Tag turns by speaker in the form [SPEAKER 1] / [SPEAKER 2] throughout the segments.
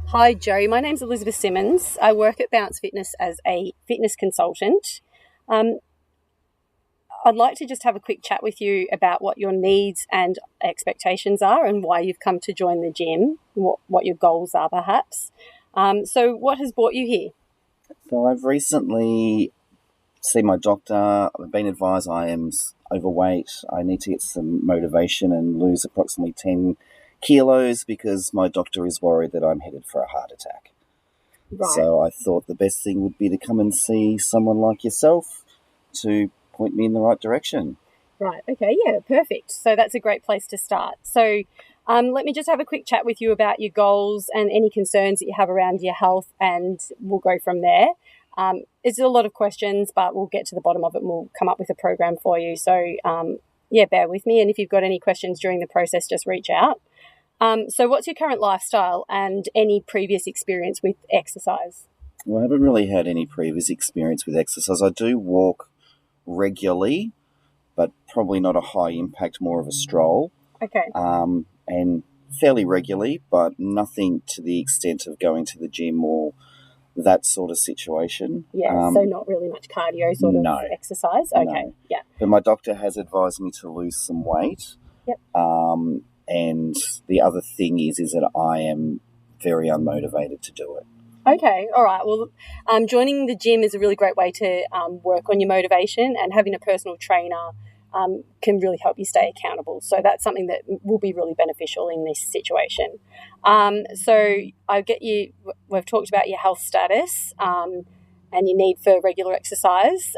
[SPEAKER 1] Hi, Joe. My name's Elizabeth Simmons. I work at Bounce Fitness as a fitness consultant. Um, I'd like to just have a quick chat with you about what your needs and expectations are and why you've come to join the gym, what your goals are perhaps. So what has brought you here?
[SPEAKER 2] So I've recently seen my doctor. I've been advised I am overweight. I need to get some motivation and lose approximately 10 kilos because my doctor is worried that I'm headed for a heart attack.
[SPEAKER 1] Right,
[SPEAKER 2] So I thought the best thing would be to come and see someone like yourself to point me in the right direction.
[SPEAKER 1] right. Okay, yeah, perfect. So that's a great place to start. So let me just have a quick chat with you about your goals and any concerns that you have around your health, and we'll go from there. It's a lot of questions, but we'll get to the bottom of it and we'll come up with a program for you. So, yeah, bear with me. And if you've got any questions during the process, just reach out. So, what's your current lifestyle and any previous experience with exercise?
[SPEAKER 2] Well, I haven't really had any previous experience with exercise. I do walk regularly, but probably not a high impact, more of a stroll.
[SPEAKER 1] Okay.
[SPEAKER 2] And fairly regularly, but nothing to the extent of going to the gym or that sort of situation.
[SPEAKER 1] Yeah. So, not really much cardio sort of
[SPEAKER 2] No,
[SPEAKER 1] exercise. Okay.
[SPEAKER 2] no.
[SPEAKER 1] Yeah.
[SPEAKER 2] But my doctor has advised me to lose some weight.
[SPEAKER 1] Yep.
[SPEAKER 2] And the other thing is that I am very unmotivated to do it.
[SPEAKER 1] Okay, all right. Well, joining the gym is a really great way to work on your motivation, and having a personal trainer can really help you stay accountable. So that's something that will be really beneficial in this situation. So I get you. We've talked about your health status and your need for regular exercise.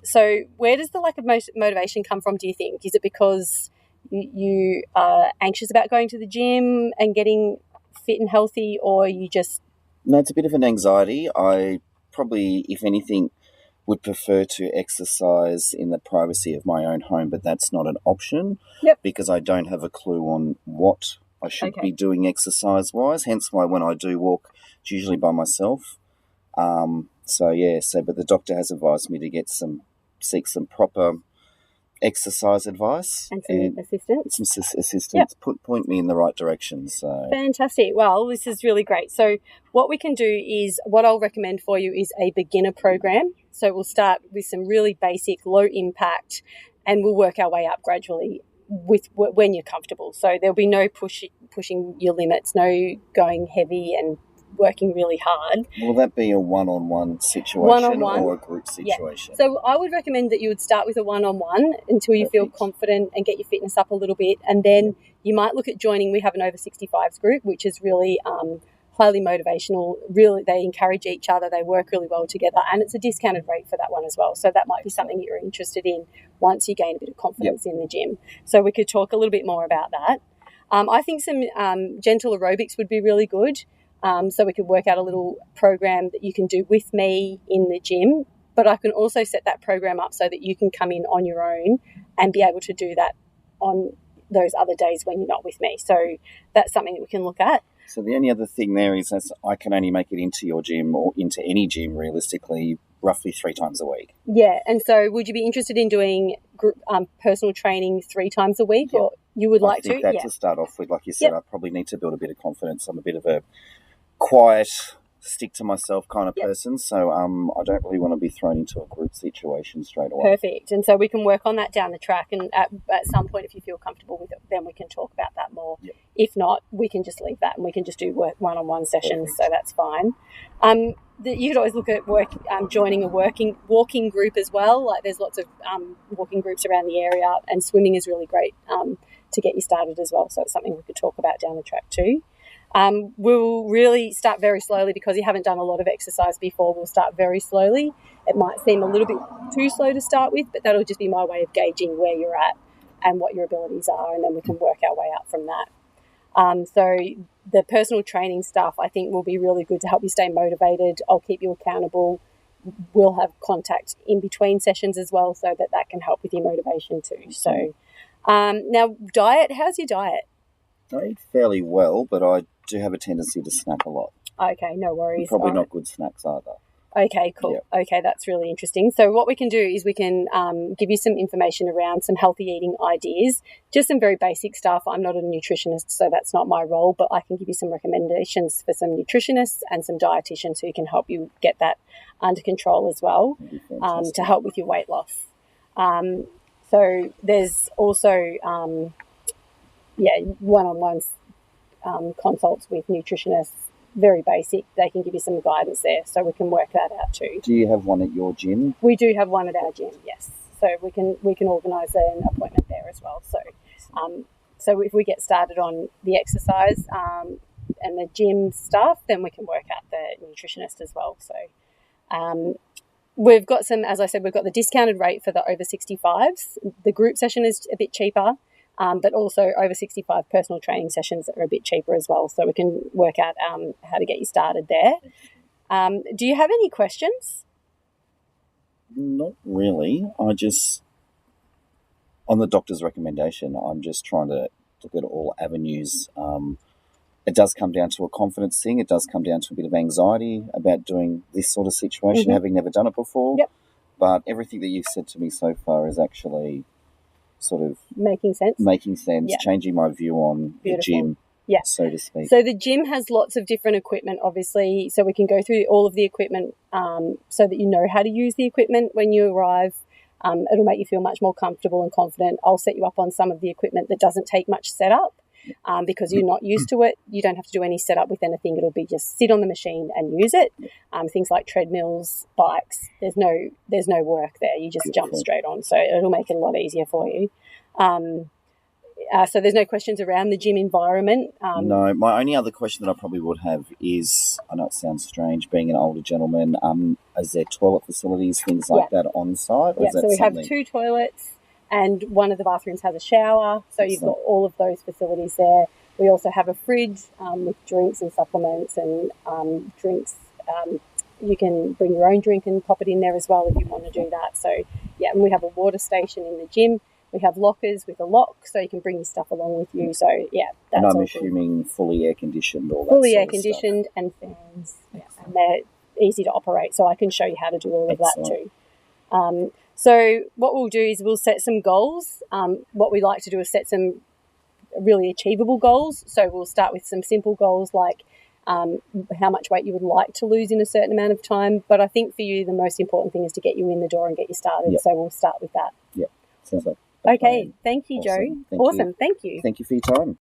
[SPEAKER 1] So where does the lack of motivation come from? Do you think is it because you are anxious about going to the gym and getting fit and healthy, or you just
[SPEAKER 2] No, it's a bit of an anxiety. I probably, if anything, would prefer to exercise in the privacy of my own home, but that's not an option
[SPEAKER 1] Yep.
[SPEAKER 2] because I don't have a clue on what I should
[SPEAKER 1] Okay.
[SPEAKER 2] be doing exercise wise. Hence why when I do walk, it's usually by myself. But the doctor has advised me to seek some proper exercise advice
[SPEAKER 1] And some
[SPEAKER 2] and
[SPEAKER 1] assistance.
[SPEAKER 2] some
[SPEAKER 1] Yep.
[SPEAKER 2] assistance, point me in the right direction. So,
[SPEAKER 1] Fantastic. Well, this is really great. So, what we can do is what I'll recommend for you is a beginner program. So, we'll start with some really basic, low impact, and we'll work our way up gradually with when you're comfortable. So, there'll be no pushing your limits, no going heavy and working really hard.
[SPEAKER 2] will that be a one-on-one situation
[SPEAKER 1] One-on-one.
[SPEAKER 2] or a group
[SPEAKER 1] Yeah.
[SPEAKER 2] situation?
[SPEAKER 1] So I would recommend that you would start with a one-on-one until you feel
[SPEAKER 2] Perfect.
[SPEAKER 1] confident and get your fitness up a little bit. And then you might look at joining. We have an over 65s group, which is really highly motivational. Really, they encourage each other. They work really well together. And it's a discounted rate for that one as well. So that might be something that you're interested in once you gain a bit of confidence in the gym. So we could talk a little bit more about that. I think some gentle aerobics would be really good. So we could work out a little program that you can do with me in the gym, but I can also set that program up so that you can come in on your own and be able to do that on those other days when you're not with me. So that's something that we can look at.
[SPEAKER 2] So the only other thing there is that I can only make it into your gym or into any gym realistically roughly 3 times a week.
[SPEAKER 1] Yeah, and so would you be interested in doing personal training 3 times a week,
[SPEAKER 2] Yep.
[SPEAKER 1] or you would
[SPEAKER 2] I
[SPEAKER 1] like
[SPEAKER 2] think
[SPEAKER 1] to?
[SPEAKER 2] that
[SPEAKER 1] Yeah.
[SPEAKER 2] to start off with, like you said,
[SPEAKER 1] Yep.
[SPEAKER 2] I probably need to build a bit of confidence. I'm a bit of a quiet, stick to myself kind of
[SPEAKER 1] Yep.
[SPEAKER 2] person, so I don't really want to be thrown into a group situation straight away.
[SPEAKER 1] Perfect. And so we can work on that down the track. And at some point, if you feel comfortable with it, then we can talk about that more.
[SPEAKER 2] Yep.
[SPEAKER 1] If not, we can just leave that and we can just do work one-on-one sessions.
[SPEAKER 2] Perfect.
[SPEAKER 1] So that's fine. You could always look at joining a walking group as well. Like there's lots of walking groups around the area, and swimming is really great to get you started as well. So it's something we could talk about down the track too. We'll really start very slowly because you haven't done a lot of exercise before. We'll start very slowly. It might seem a little bit too slow to start with, but that'll just be my way of gauging where you're at and what your abilities are, and then we can work our way up from that. So the personal training stuff I think will be really good to help you stay motivated. I'll keep you accountable. We'll have contact in between sessions as well, so that can help with your motivation too. So now diet, how's your diet?
[SPEAKER 2] I eat fairly well, but I do have a tendency to snack a lot.
[SPEAKER 1] Okay, no worries.
[SPEAKER 2] Probably
[SPEAKER 1] All
[SPEAKER 2] not
[SPEAKER 1] right.
[SPEAKER 2] good snacks either.
[SPEAKER 1] Okay, cool.
[SPEAKER 2] Yeah.
[SPEAKER 1] Okay, that's really interesting. So what we can do is we can give you some information around some healthy eating ideas, just some very basic stuff. I'm not a nutritionist, so that's not my role, but I can give you some recommendations for some nutritionists and some dietitians who can help you get that under control as well,
[SPEAKER 2] That'd be
[SPEAKER 1] to
[SPEAKER 2] fantastic.
[SPEAKER 1] help with your weight loss. So there's also, one-on-one consults with nutritionists. Very basic. They can give you some guidance there, so we can work that out too.
[SPEAKER 2] Do you have one at your gym?
[SPEAKER 1] We do have one at our gym, yes. So we can organise an appointment there as well. So if we get started on the exercise and the gym stuff, then we can work out the nutritionist as well. So we've got some, as I said, we've got the discounted rate for the over 65s. The group session is a bit cheaper. But also over 65 personal training sessions are a bit cheaper as well. So we can work out how to get you started there. Do you have any questions?
[SPEAKER 2] Not really. On the doctor's recommendation, I'm just trying to look at all avenues. It does come down to a confidence thing. It does come down to a bit of anxiety about doing this sort of situation, having never done it before.
[SPEAKER 1] Yep.
[SPEAKER 2] But everything that you've said to me so far is actually sort of
[SPEAKER 1] making sense,
[SPEAKER 2] yeah. Changing my view on the gym, so to speak.
[SPEAKER 1] So the gym has lots of different equipment, obviously, so we can go through all of the equipment so that you know how to use the equipment when you arrive. It'll make you feel much more comfortable and confident. I'll set you up on some of the equipment that doesn't take much setup because you're not used to it. You don't have to do any setup with anything. It'll be just sit on the machine and use it. Things like treadmills, bikes, there's no work there. You just jump straight on. So it'll make it a lot easier for you. So there's no questions around the gym environment.
[SPEAKER 2] No, my only other question that I probably would have is, I know it sounds strange being an older gentleman, is there toilet facilities, things like that on site?
[SPEAKER 1] Yeah, so we have 2 toilets and one of the bathrooms has a shower. So you've got all of those facilities there. We also have a fridge with drinks and supplements and drinks. You can bring your own drink and pop it in there as well if you want to do that. So, yeah, and we have a water station in the gym. We have lockers with a lock, so you can bring your stuff along with you. So, yeah, that's
[SPEAKER 2] all. And I'm
[SPEAKER 1] all
[SPEAKER 2] assuming fully air-conditioned, all that
[SPEAKER 1] fully
[SPEAKER 2] sort
[SPEAKER 1] air-conditioned and fans. Yeah, and they're easy to operate, so I can show you how to do all of that too. So what we'll do is we'll set some goals. What we like to do is set some really achievable goals. So we'll start with some simple goals like how much weight you would like to lose in a certain amount of time. But I think for you, the most important thing is to get you in the door and get you started.
[SPEAKER 2] Yep.
[SPEAKER 1] So we'll start with that.
[SPEAKER 2] Yeah, sounds like
[SPEAKER 1] okay. Thank you, Joe.
[SPEAKER 2] Thank you.
[SPEAKER 1] Thank you.
[SPEAKER 2] Thank you for your time.